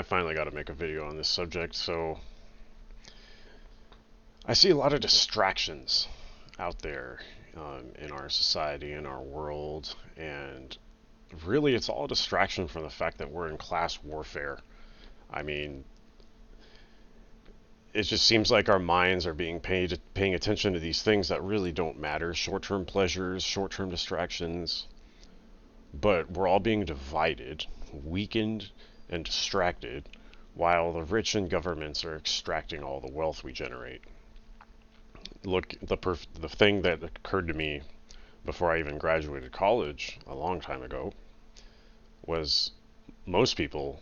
I finally got to make a video on this subject. So, I see a lot of distractions out there in our society, in our world, and really it's all a distraction from the fact that we're in class warfare. I mean, it just seems like our minds are paying attention to these things that really don't matter, short-term pleasures, short-term distractions, but we're all being divided, weakened, and distracted while the rich and governments are extracting all the wealth we generate. Look, the thing that occurred to me before I even graduated college a long time ago was most people,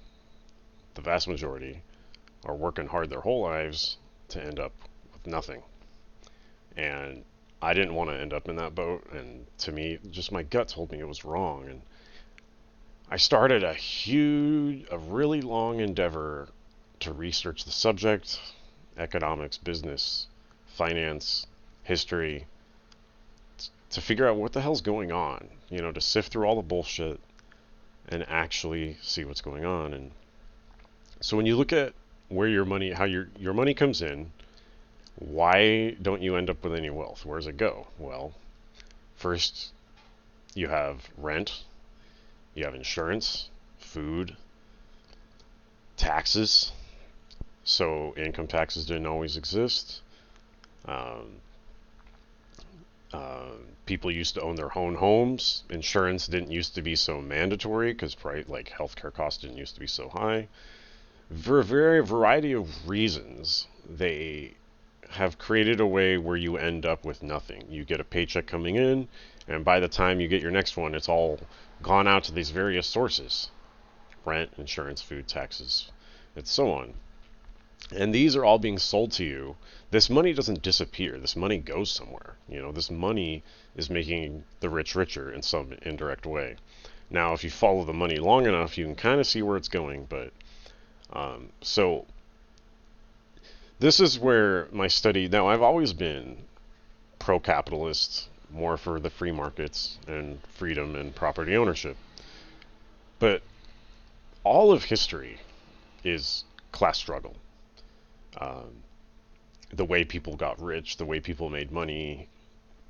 the vast majority, are working hard their whole lives to end up with nothing. And I didn't want to end up in that boat, and to me, just my gut told me it was wrong. And I started a really long endeavor to research the subject, economics, business, finance, history, to figure out what the hell's going on, to sift through all the bullshit and actually see what's going on. And so when you look at where how your money comes in, why don't you end up with any wealth? Where does it go? Well, first you have rent, you have insurance, food, taxes. So income taxes didn't always exist. Um, People used to own their own homes. Insurance didn't used to be so mandatory because like healthcare costs didn't used to be so high. For a very variety of reasons, they have created a way where you end up with nothing. You get a paycheck coming in, and by the time you get your next one, it's all gone out to these various sources: rent, insurance, food, taxes, and so on. And these are all being sold to you. This money doesn't disappear. This money goes somewhere. This money is making the rich richer in some indirect way. Now, if you follow the money long enough, you can kind of see where it's going. But so this is where my study. Now, I've always been pro-capitalist, more for the free markets and freedom and property ownership. But all of history is class struggle. Um, the way people got rich, the way people made money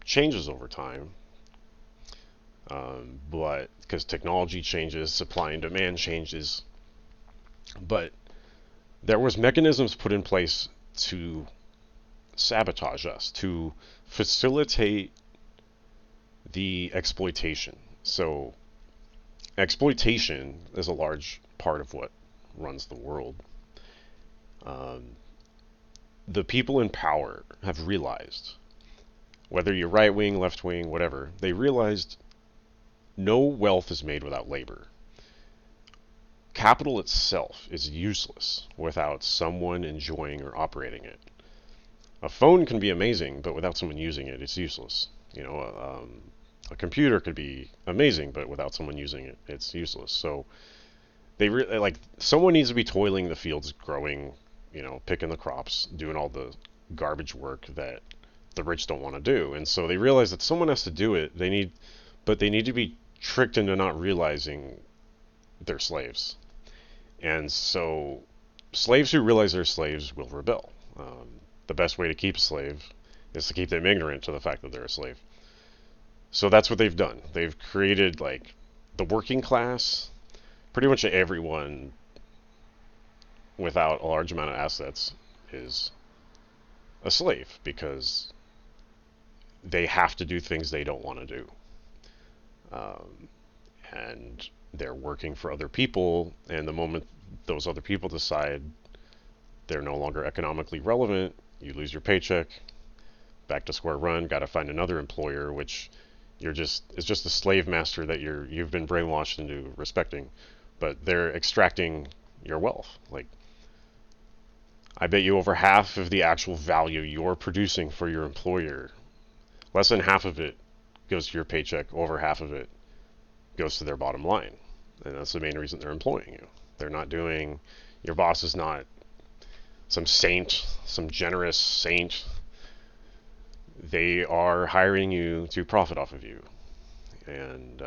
changes over time. But because technology changes, supply and demand changes. But there was mechanisms put in place to sabotage us, to facilitate the exploitation. So exploitation is a large part of what runs the world. Um, the people in power have realized, whether you're right wing, left wing, whatever, they realized no wealth is made without labor. Capital itself is useless without someone enjoying or operating it. A phone can be amazing, but without someone using it, it's useless. A computer could be amazing, but without someone using it, it's useless. So someone needs to be toiling the fields, growing, picking the crops, doing all the garbage work that the rich don't want to do. And so they realize that someone has to do it. But they need to be tricked into not realizing they're slaves. And so slaves who realize they're slaves will rebel. The best way to keep a slave is to keep them ignorant to the fact that they're a slave. So that's what they've done. They've created like the working class. Pretty much everyone without a large amount of assets is a slave because they have to do things they don't want to do. And they're working for other people, and the moment those other people decide they're no longer economically relevant, you lose your paycheck, back to square one, got to find another employer, which it's just a slave master that you've been brainwashed into respecting, but they're extracting your wealth. Like, I bet you over half of the actual value you're producing for your employer, less than half of it goes to your paycheck, over half of it goes to their bottom line. And that's the main reason they're employing you. Your boss is not some saint, some generous saint. They are hiring you to profit off of you. And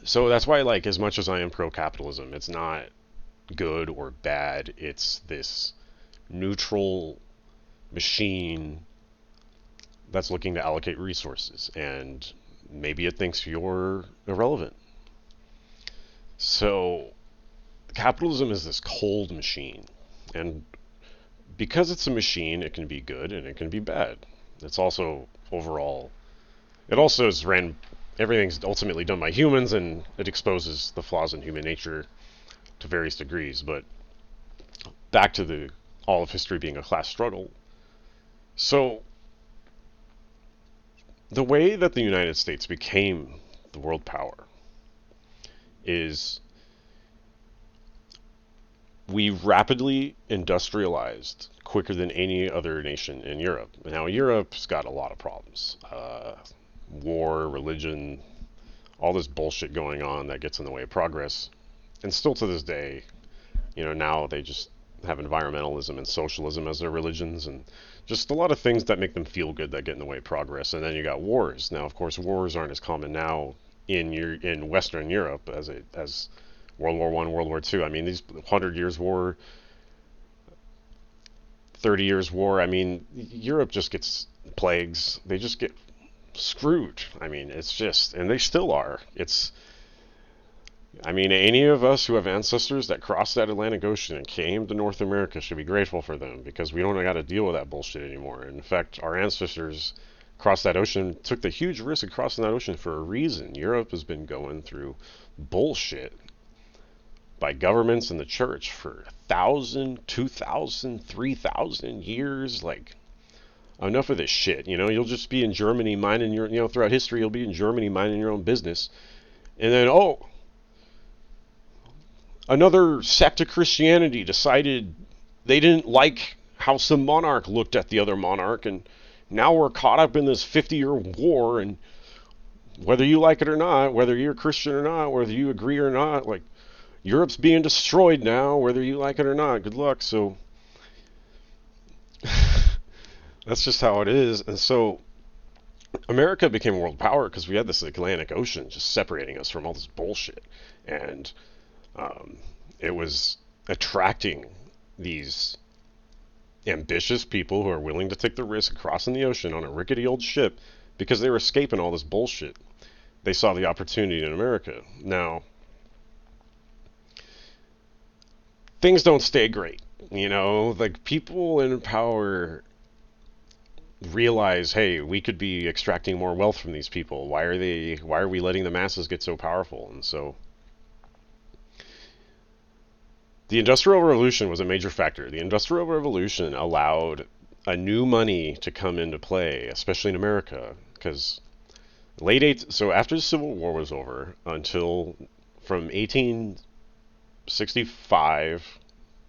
so that's why, like, as much as I am pro-capitalism, it's not good or bad. It's this neutral machine that's looking to allocate resources, and maybe it thinks you're irrelevant. So capitalism is this cold machine, and because it's a machine, it can be good and it can be bad. It's also overall, it also is ran. Everything's ultimately done by humans, and it exposes the flaws in human nature to various degrees. But back to the all of history being a class struggle. So the way that the United States became the world power is we rapidly industrialized quicker than any other nation in Europe. Now, Europe's got a lot of problems, war, religion, all this bullshit going on that gets in the way of progress. And still to this day, now they just have environmentalism and socialism as their religions, and just a lot of things that make them feel good that get in the way of progress. And then you got wars. Now, of course, wars aren't as common now in Western Europe as World War One, World War Two. I mean, these 100 years war, 30 years war. I mean, Europe just gets plagues. They just get screwed. I mean, it's just, and they still are. I mean, any of us who have ancestors that crossed that Atlantic Ocean and came to North America should be grateful for them, because we don't got to deal with that bullshit anymore. In fact, our ancestors crossed that ocean, took the huge risk of crossing that ocean for a reason. Europe has been going through bullshit by governments and the church for 1,000, 2,000, 3,000 years. Like, enough of this shit. You'll just be in Germany minding your, throughout history, you'll be in Germany minding your own business. And then, another sect of Christianity decided they didn't like how some monarch looked at the other monarch, and now we're caught up in this 50-year war, and whether you like it or not, whether you're a Christian or not, whether you agree or not, like, Europe's being destroyed now, whether you like it or not. Good luck. So that's just how it is. And so America became a world power because we had this Atlantic Ocean just separating us from all this bullshit. And it was attracting these ambitious people who are willing to take the risk of crossing the ocean on a rickety old ship because they were escaping all this bullshit. They saw the opportunity in America. Now, things don't stay great. Like, people in power realize, hey, we could be extracting more wealth from these people. Why are we letting the masses get so powerful? And so the Industrial Revolution was a major factor. The Industrial Revolution allowed a new money to come into play, especially in America, because so after the Civil War was over, until from 1865,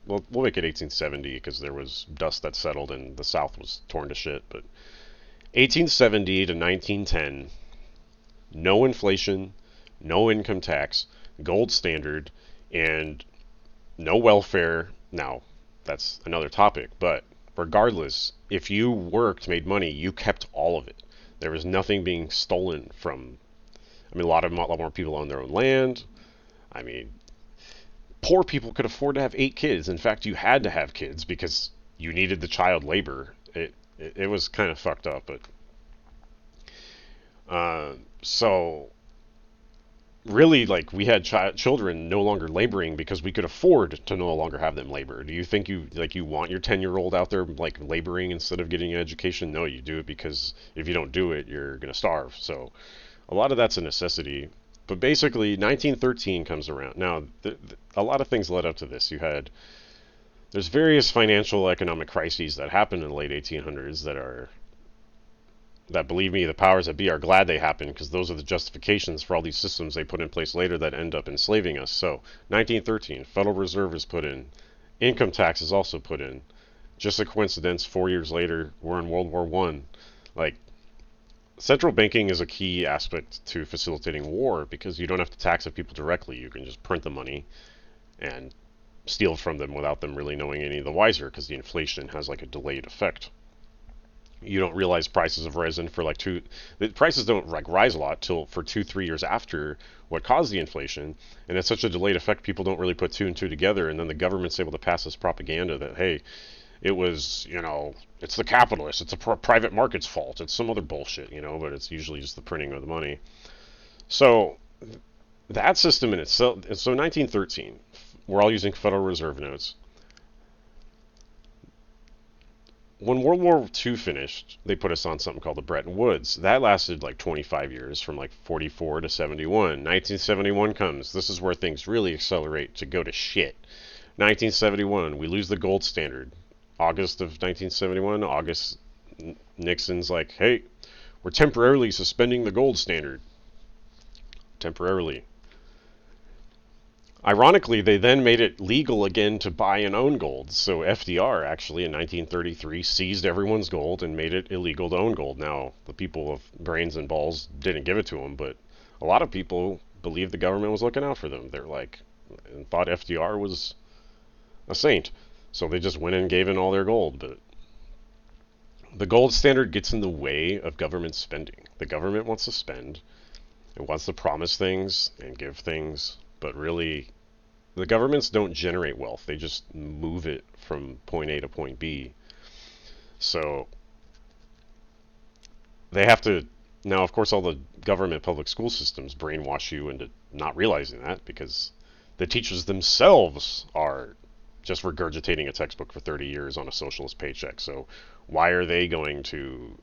well, we'll make it 1870 because there was dust that settled and the South was torn to shit, but 1870 to 1910, no inflation, no income tax, gold standard, and no welfare. Now, that's another topic, but regardless, if you worked, made money, you kept all of it. There was nothing being stolen from. I mean, a lot more people own their own land. I mean, poor people could afford to have 8 kids. In fact, you had to have kids because you needed the child labor. It was kind of fucked up, but so really, like, we had children no longer laboring because we could afford to no longer have them labor. Do you think you want your 10-year-old out there like laboring instead of getting an education? No, you do it because if you don't do it, you're gonna starve. So a lot of that's a necessity. But basically, 1913 comes around. Now, a lot of things led up to this. There's various financial economic crises that happened in the late 1800s that, believe me, the powers that be are glad they happened, because those are the justifications for all these systems they put in place later that end up enslaving us. So 1913, Federal Reserve is put in, income tax is also put in. Just a coincidence, 4 years later we're in World War One. Like, central banking is a key aspect to facilitating war because you don't have to tax the people directly. You can just print the money and steal from them without them really knowing any the wiser, because the inflation has like a delayed effect. You don't realize prices have risen for like the prices don't like rise a lot till for 2 3 years after what caused the inflation, and it's such a delayed effect people don't really put two and two together, and then the government's able to pass this propaganda that, hey, it was, it's the capitalists, it's a private market's fault, it's some other bullshit, but it's usually just the printing of the money. So that system in itself, so 1913, we're all using Federal Reserve notes. When World War II finished, they put us on something called the Bretton Woods. That lasted like 25 years, from like 44 to 71. 1971 comes. This is where things really accelerate to go to shit. 1971, we lose the gold standard. August of 1971, Nixon's like, hey, we're temporarily suspending the gold standard. Temporarily. Ironically, they then made it legal again to buy and own gold. So FDR actually in 1933 seized everyone's gold and made it illegal to own gold. Now, the people of brains and balls didn't give it to them, but a lot of people believed the government was looking out for them. They're like, and thought FDR was a saint. So they just went and gave in all their gold. But the gold standard gets in the way of government spending. The government wants to spend. It wants to promise things and give things, but really the governments don't generate wealth. They just move it from point A to point B. So they have to, now of course all the government public school systems brainwash you into not realizing that, because the teachers themselves are just regurgitating a textbook for 30 years on a socialist paycheck. So why are they going to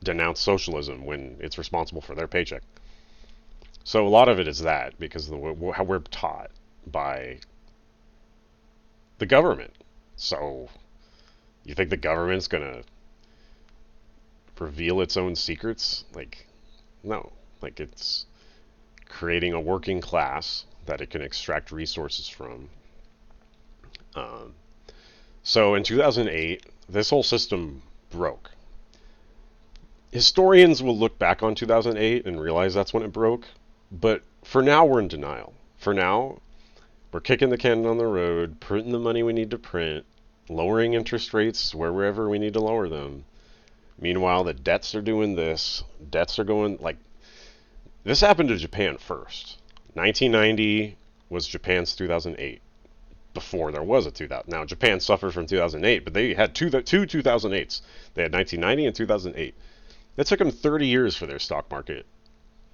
denounce socialism when it's responsible for their paycheck? So a lot of it is that, because of how we're taught by the government. So you think the government's going to reveal its own secrets? Like, no. Like, it's creating a working class that it can extract resources from. So in 2008, this whole system broke. Historians will look back on 2008 and realize that's when it broke, but for now we're in denial. For now, we're kicking the can down the road, printing the money we need to print, lowering interest rates wherever we need to lower them. Meanwhile, the debts are doing this. Debts are going, like, this happened to Japan first. 1990 was Japan's 2008. Before there was a 2000. Now, Japan suffered from 2008, but they had two 2008s. They had 1990 and 2008. It took them 30 years for their stock market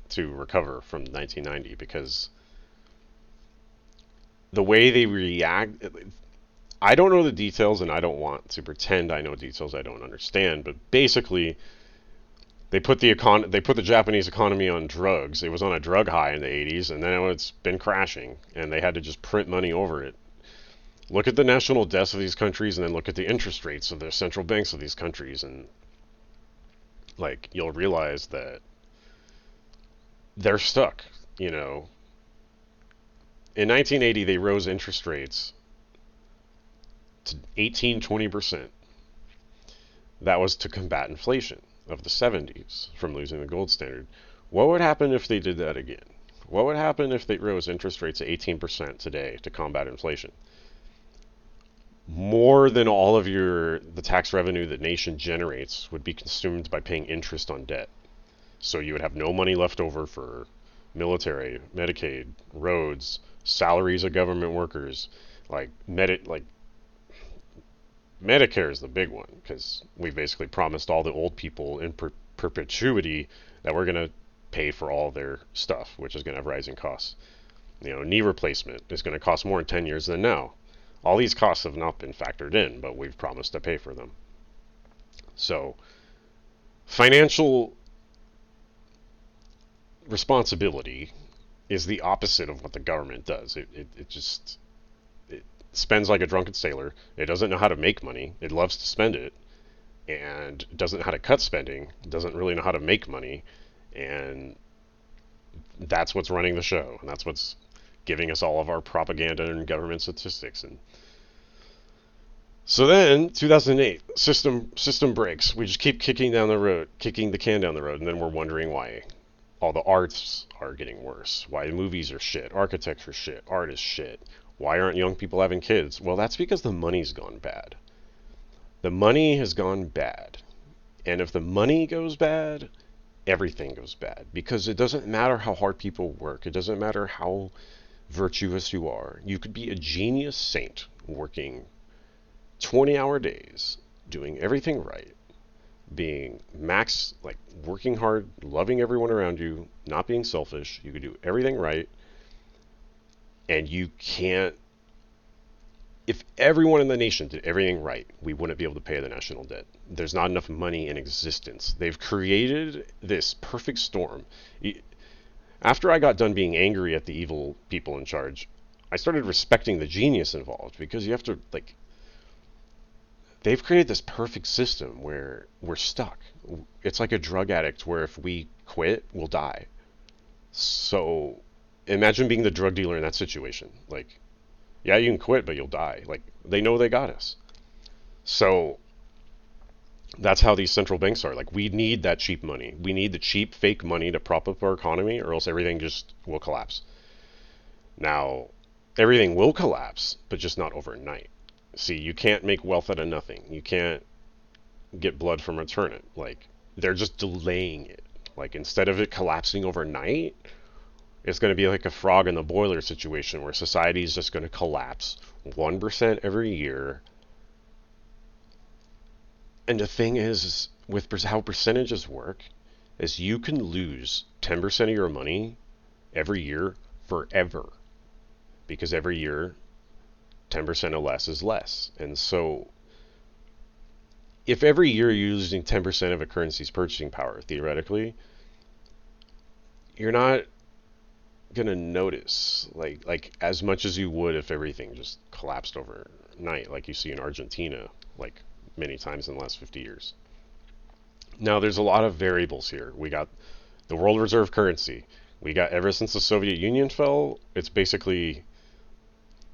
to recover from 1990, because the way they react, I don't know the details, and I don't want to pretend I know details I don't understand, but basically they put the Japanese economy on drugs. It was on a drug high in the 80s, and then it's been crashing, and they had to just print money over it. Look at the national debts of these countries, and then look at the interest rates of the central banks of these countries, and like, you'll realize that they're stuck. In 1980, they rose interest rates to 18-20%. That was to combat inflation of the 70s from losing the gold standard. What would happen if they did that again? What would happen if they rose interest rates to 18% today to combat inflation? More than all of the tax revenue that nation generates would be consumed by paying interest on debt. So you would have no money left over for military, Medicaid, roads, salaries of government workers, like Medicare is the big one, because we basically promised all the old people in perpetuity that we're going to pay for all their stuff, which is going to have rising costs. Knee replacement is going to cost more in 10 years than now. All these costs have not been factored in, but we've promised to pay for them. So, financial responsibility is the opposite of what the government does. It spends like a drunken sailor. It doesn't know how to make money. It loves to spend it, and doesn't know how to cut spending. It doesn't really know how to make money, and that's what's running the show, and that's what's giving us all of our propaganda and government statistics. And so then 2008, system breaks. We just keep kicking the can down the road, and then we're wondering why all the arts are getting worse, why the movies are shit, architecture shit, art is shit. Why aren't young people having kids? Well, that's because the money's gone bad. The money has gone bad, And if the money goes bad, everything goes bad, because it doesn't matter how hard people work. It doesn't matter how virtuous you are. You could be a genius saint working 20-hour days, doing everything right, being max, like working hard, loving everyone around you, not being selfish. You could do everything right, and you can't. If everyone in the nation did everything right, we wouldn't be able to pay the national debt. There's not enough money in existence. They've created this perfect storm. After I got done being angry at the evil people in charge, I started respecting the genius involved, because you have to, like, they've created this perfect system where we're stuck. It's like a drug addict where if we quit, we'll die. So imagine being the drug dealer in that situation. Like, yeah, you can quit, but you'll die. Like, they know they got us. So that's how these central banks are. Like, we need that cheap money. We need the cheap fake money to prop up our economy, or else everything just will collapse. Now, everything will collapse, but just not overnight. See, you can't make wealth out of nothing. You can't get blood from a turnip. Like, they're just delaying it. Like, instead of it collapsing overnight, it's going to be like a frog in the boiler situation where society is just going to collapse 1% every year. And the thing is with how percentages work, is you can lose 10% of your money every year forever. Because every year, 10% or less is less. And so, if every year you're losing 10% of a currency's purchasing power, theoretically, you're not gonna notice like as much as you would if everything just collapsed overnight, like you see in Argentina, like many times in the last 50 years. Now, there's a lot of variables here. We got the world reserve currency. We got, ever since the Soviet Union fell, it's basically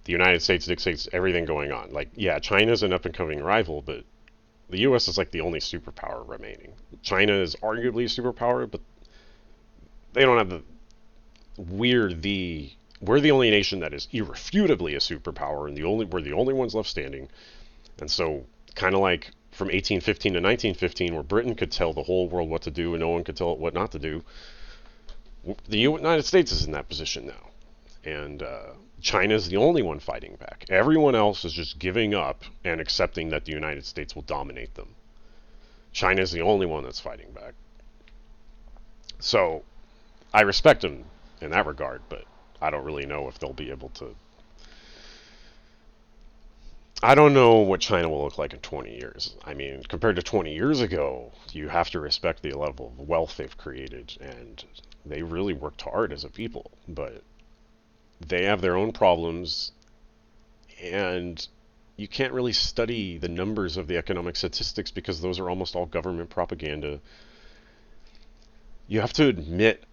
the United States dictates everything going on. Like, yeah, China's an up and coming rival, but the US is like the only superpower remaining. China is arguably a superpower, but they don't have the we're the only nation that is irrefutably a superpower, and we're the only ones left standing. And so, kind of like from 1815 to 1915, where Britain could tell the whole world what to do and no one could tell it what not to do, the United States is in that position now. And China's the only one fighting back. Everyone else is just giving up and accepting that the United States will dominate them. China's the only one that's fighting back. So, I respect them in that regard, but I don't really know if they'll be able to. I don't know what China will look like in 20 years. I mean, compared to 20 years ago, you have to respect the level of wealth they've created, and they really worked hard as a people, but they have their own problems, and you can't really study the numbers of the economic statistics because those are almost all government propaganda. You have to admit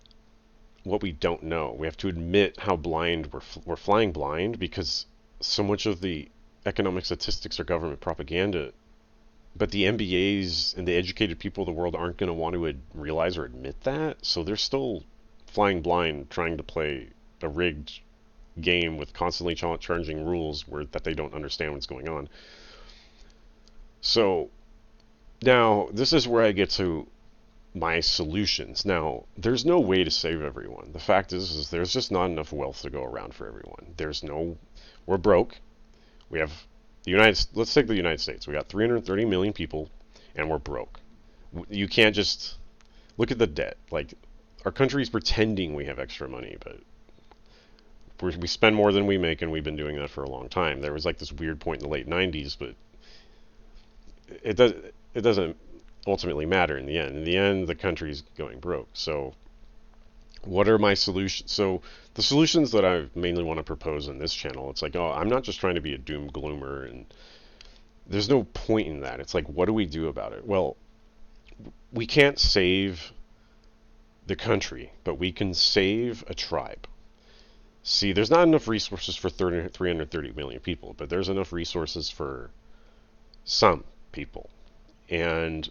what we don't know. We have to admit how blind we're flying blind, because so much of the economic statistics are government propaganda. But the MBAs and the educated people of the world aren't going to want to realize or admit that, so they're still flying blind, trying to play a rigged game with constantly changing rules that they don't understand what's going on. So now this is where I get to my solutions. Now, there's no way to save everyone. The fact is there's just not enough wealth to go around for everyone. We're broke. We have let's take the United States. We got 330 million people, and we're broke. You can't just look at the debt. Like, our country's pretending we have extra money, but we spend more than we make, and we've been doing that for a long time. There was like this weird point in the late 90s, but it doesn't ultimately matter in the end. In the end, the country's going broke. So what are my solutions? So the solutions that I mainly want to propose in this channel, it's like, I'm not just trying to be a doom gloomer, and there's no point in that. It's like, what do we do about it? Well, we can't save the country, but we can save a tribe. See, there's not enough resources for 330 million people, but there's enough resources for some people. And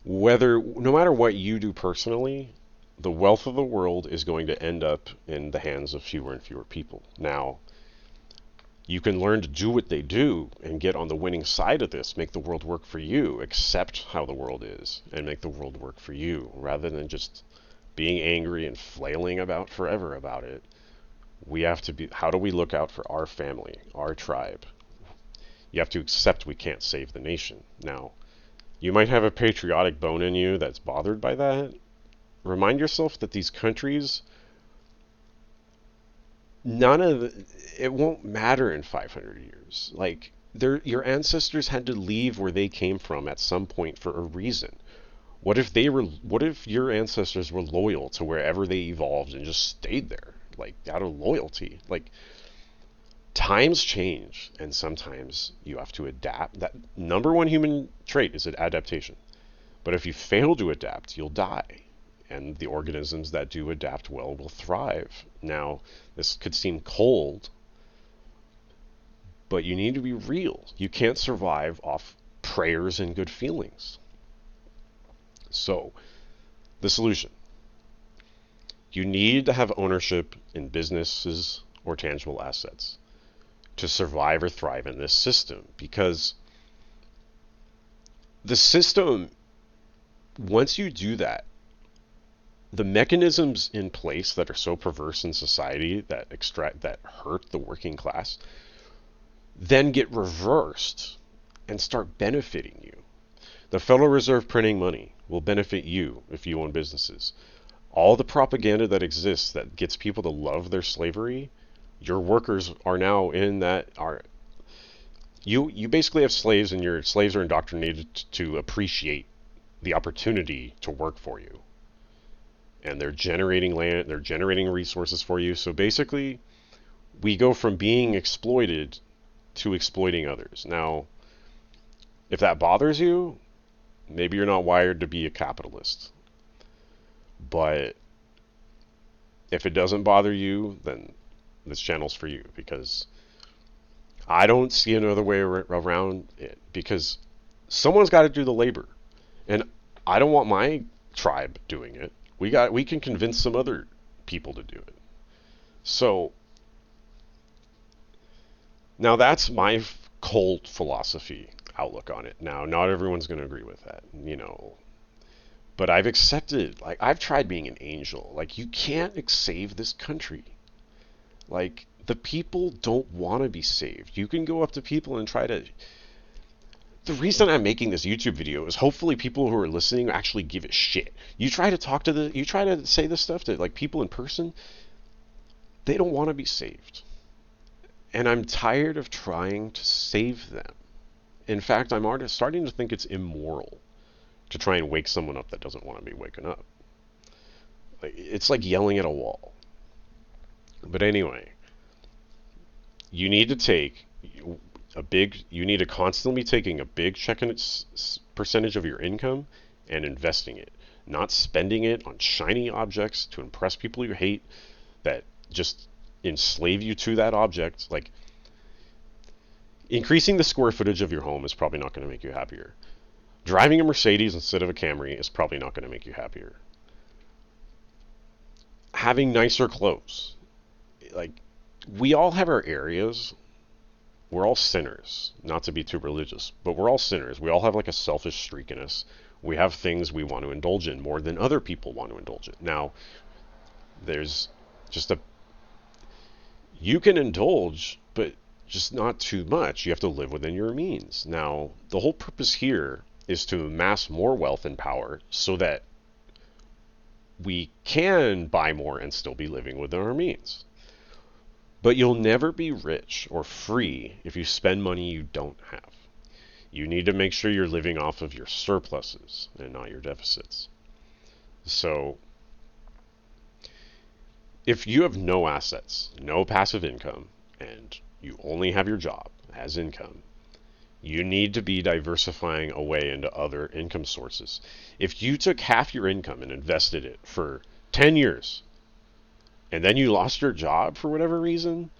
no matter what you do personally, the wealth of the world is going to end up in the hands of fewer and fewer people. Now, You can learn to do what they do and get on the winning side of this, make the world work for you, accept how the world is, and make the world work for you, rather than just being angry and flailing about forever about it. We have to be, how do we look out for our family, our tribe? You have to accept we can't save the nation. Now, you might have a patriotic bone in you that's bothered by that. Remind yourself that these countries, none of it won't matter in 500 years. Like, your ancestors had to leave where they came from at some point for a reason. What if your ancestors were loyal to wherever they evolved and just stayed there, like out of loyalty? Like, times change, and sometimes you have to adapt. That number one human trait is adaptation. But if you fail to adapt, you'll die. And the organisms that do adapt well will thrive. Now, this could seem cold, but you need to be real. You can't survive off prayers and good feelings. So, the solution. You need to have ownership in businesses or tangible assets to survive or thrive in this system, because the system, once you do that, the mechanisms in place that are so perverse in society that hurt the working class then get reversed and start benefiting you. The Federal Reserve printing money will benefit you if you own businesses. All the propaganda that exists that gets people to love their slavery, your workers are now in that are you basically have slaves, and your slaves are indoctrinated to appreciate the opportunity to work for you. And they're generating land, they're generating resources for you. So basically, we go from being exploited to exploiting others. Now, if that bothers you, maybe you're not wired to be a capitalist. But if it doesn't bother you, then this channel's for you, because I don't see another way around it, because someone's got to do the labor. And I don't want my tribe doing it. We can convince some other people to do it. So now that's my cold philosophy outlook on it. Now, not everyone's going to agree with that, but I've accepted, like, I've tried being an angel. Like, you can't save this country. Like, the people don't want to be saved. You can go up to people and try to. The reason I'm making this YouTube video is hopefully people who are listening actually give a shit. You try to say this stuff to, like, people in person, they don't want to be saved. And I'm tired of trying to save them. In fact, I'm already starting to think it's immoral to try and wake someone up that doesn't want to be waken up. It's like yelling at a wall. But anyway, you need to take you need to constantly be taking a big percentage of your income and investing it, not spending it on shiny objects to impress people you hate that just enslave you to that object. Like, increasing the square footage of your home is probably not going to make you happier. Driving a Mercedes instead of a Camry is probably not going to make you happier. Having nicer clothes. Like, we all have our areas. We're all sinners, not to be too religious, but we're all sinners. We all have like a selfish streak in us. We have things we want to indulge in more than other people want to indulge in. Now, there's just you can indulge, but just not too much. You have to live within your means. Now, the whole purpose here is to amass more wealth and power so that we can buy more and still be living within our means. But you'll never be rich or free if you spend money you don't have. You need to make sure you're living off of your surpluses and not your deficits. So, if you have no assets, no passive income, and you only have your job as income, you need to be diversifying away into other income sources. If you took half your income and invested it for 10 years, and then you lost your job for whatever reason,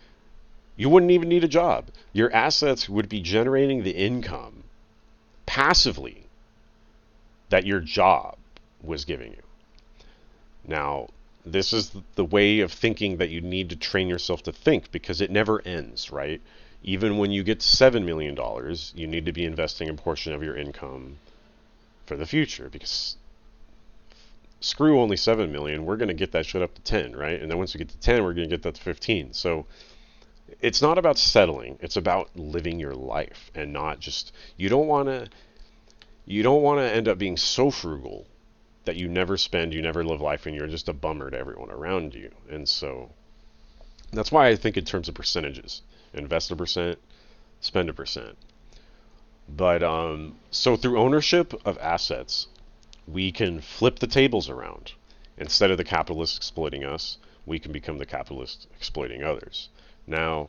you wouldn't even need a job. Your assets would be generating the income passively that your job was giving you. Now, this is the way of thinking that you need to train yourself to think, because it never ends, right? Even when you get $7 million, you need to be investing a portion of your income for the future, because screw only 7 million, we're going to get that shit up to 10, right? And then once we get to 10, we're going to get that to 15. So it's not about settling, it's about living your life, and not just, you don't want to end up being so frugal that you never spend, you never live life, and you're just a bummer to everyone around you. And so that's why I think in terms of percentages, invest a percent, spend a percent. But so through ownership of assets, we can flip the tables around. Instead of the capitalists exploiting us, we can become the capitalists exploiting others. Now,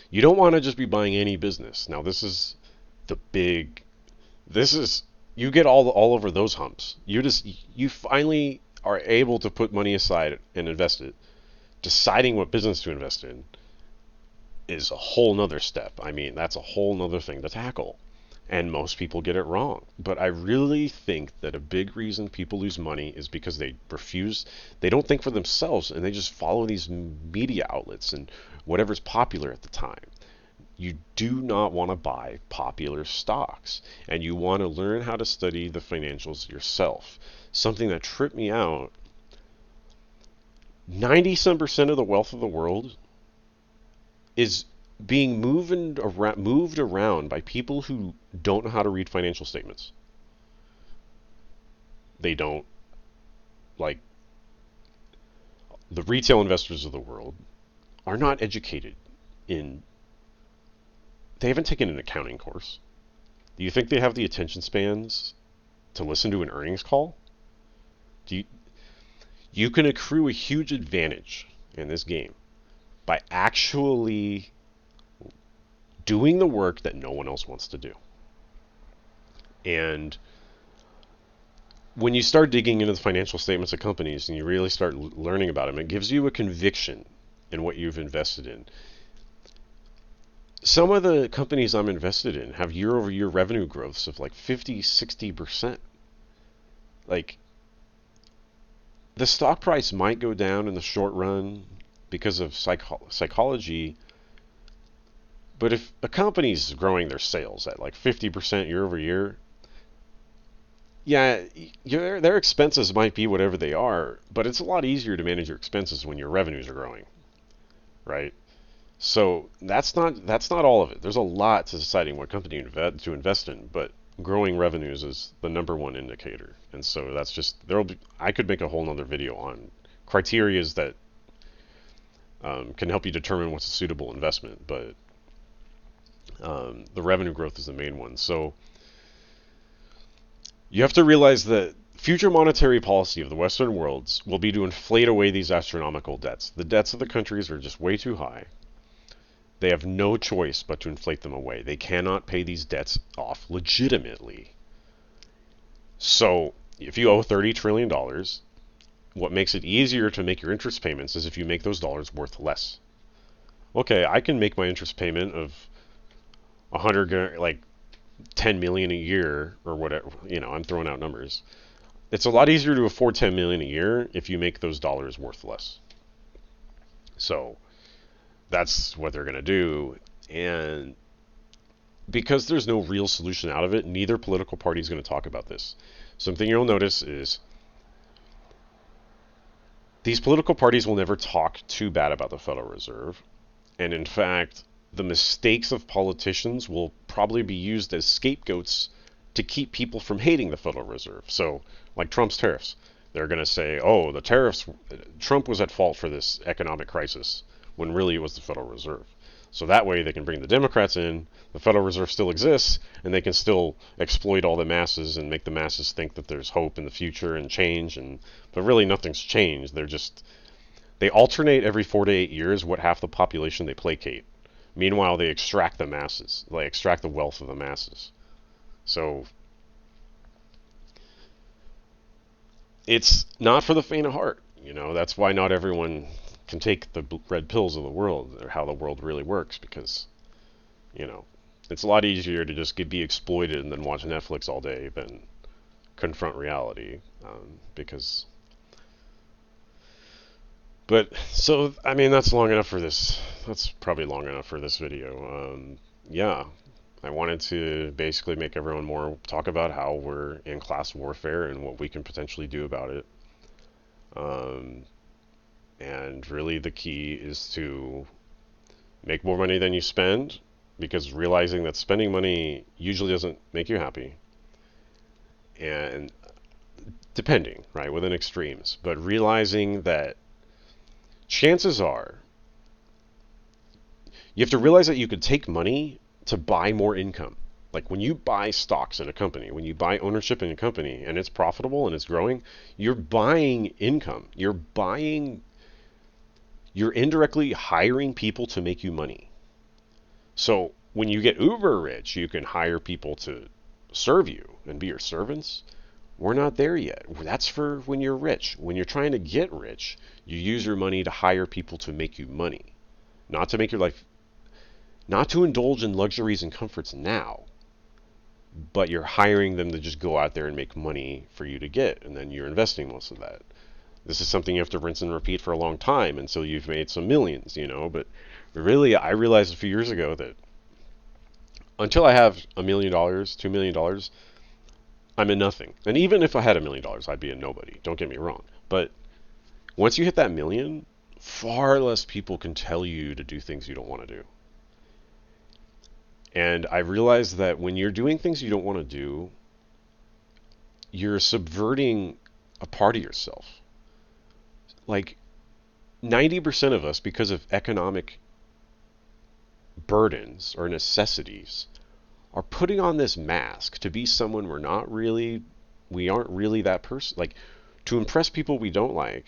you don't want to just be buying any business. Now, this is the big. This is you get all over those humps. You finally are able to put money aside and invest it. Deciding what business to invest in is a whole nother step. I mean, that's a whole nother thing to tackle. And most people get it wrong. But I really think that a big reason people lose money is because they don't think for themselves, and they just follow these media outlets and whatever's popular at the time. You do not want to buy popular stocks, and you want to learn how to study the financials yourself. Something that tripped me out, 90% of the wealth of the world is being moved around by people who don't know how to read financial statements. They don't, like, the retail investors of the world are not educated in, they haven't taken an accounting course. Do you think they have the attention spans to listen to an earnings call? You can accrue a huge advantage in this game by actually doing the work that no one else wants to do. And when you start digging into the financial statements of companies and you really start learning about them, it gives you a conviction in what you've invested in. Some of the companies I'm invested in have year-over-year revenue growths of like 50, 60%. Like, the stock price might go down in the short run because of psychology, but if a company's growing their sales at like 50% year over year, yeah, their expenses might be whatever they are, but it's a lot easier to manage your expenses when your revenues are growing, right? So that's not all of it. There's a lot to deciding what company to invest in, but growing revenues is the number one indicator. And so that's just I could make a whole nother video on criterias that can help you determine what's a suitable investment, but the revenue growth is the main one. So you have to realize that future monetary policy of the Western worlds will be to inflate away these astronomical debts. The debts of the countries are just way too high. They have no choice but to inflate them away. They cannot pay these debts off legitimately. So if you owe $30 trillion, what makes it easier to make your interest payments is if you make those dollars worth less. Okay, I can make my interest payment of 100, like 10 million a year or whatever. I'm throwing out numbers. It's a lot easier to afford 10 million a year if you make those dollars worth less. So that's what they're going to do. And because there's no real solution out of it, neither political party is going to talk about this. Something you'll notice is these political parties will never talk too bad about the Federal Reserve. And in fact, the mistakes of politicians will probably be used as scapegoats to keep people from hating the Federal Reserve. So, like Trump's tariffs, they're going to say, oh, the tariffs, Trump was at fault for this economic crisis, when really it was the Federal Reserve. So that way they can bring the Democrats in, the Federal Reserve still exists, and they can still exploit all the masses and make the masses think that there's hope in the future and change, but really nothing's changed. They alternate every 4 to 8 years what half the population they placate. Meanwhile, they extract the masses. They extract the wealth of the masses. So it's not for the faint of heart. That's why not everyone can take the red pills of the world, or how the world really works, because, it's a lot easier to just be exploited and then watch Netflix all day than confront reality. But so I mean that's long enough for this. That's probably long enough for this video. Yeah, I wanted to basically make everyone more talk about how we're in class warfare and what we can potentially do about it. Um, and really, the key is to make more money than you spend, because realizing that spending money usually doesn't make you happy, and depending, right, within extremes, but realizing that chances are you have to realize that you could take money to buy more income. Like when you buy stocks in a company, when you buy ownership in a company and it's profitable and it's growing, you're buying income. You're indirectly hiring people to make you money. So when you get uber rich, you can hire people to serve you and be your servants. We're not there yet. That's for when you're rich. When you're trying to get rich, you use your money to hire people to make you money, not to make your life, not to indulge in luxuries and comforts now, but you're hiring them to just go out there and make money for you to get, and then you're investing most of that. This is something you have to rinse and repeat for a long time until you've made some millions, but really, I realized a few years ago that until I have $1 million, $2 million, I'm in nothing. And even if I had $1 million, I'd be a nobody. Don't get me wrong. But once you hit that million, far less people can tell you to do things you don't want to do. And I realized that when you're doing things you don't want to do, you're subverting a part of yourself. Like 90% of us, because of economic burdens or necessities, are putting on this mask to be someone we aren't really that person. Like to impress people we don't like,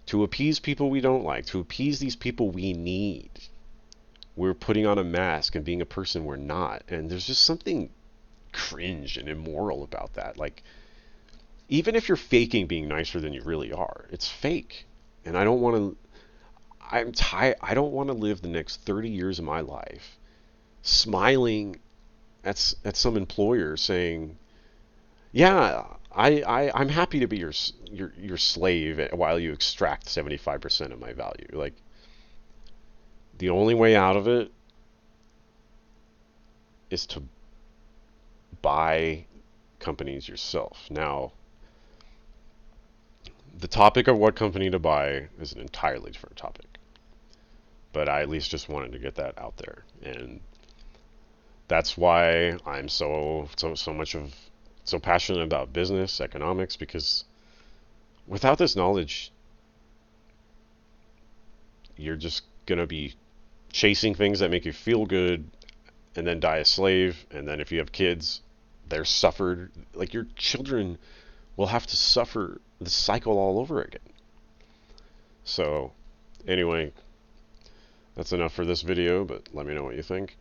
to appease people we don't like, to appease these people we need. We're putting on a mask and being a person we're not. And there's just something cringe and immoral about that. Like, even if you're faking being nicer than you really are, it's fake. And I don't want to, I'm tired. I don't want to live the next 30 years of my life smiling at some employer saying, yeah, I'm happy to be your slave while you extract 75% of my value. Like, the only way out of it is to buy companies yourself. Now, the topic of what company to buy is an entirely different topic. But I at least just wanted to get that out there. And that's why I'm so passionate about business, economics, because without this knowledge, you're just going to be chasing things that make you feel good and then die a slave. And then if you have kids, they're suffered. Like your children will have to suffer the cycle all over again. So anyway, that's enough for this video, but let me know what you think.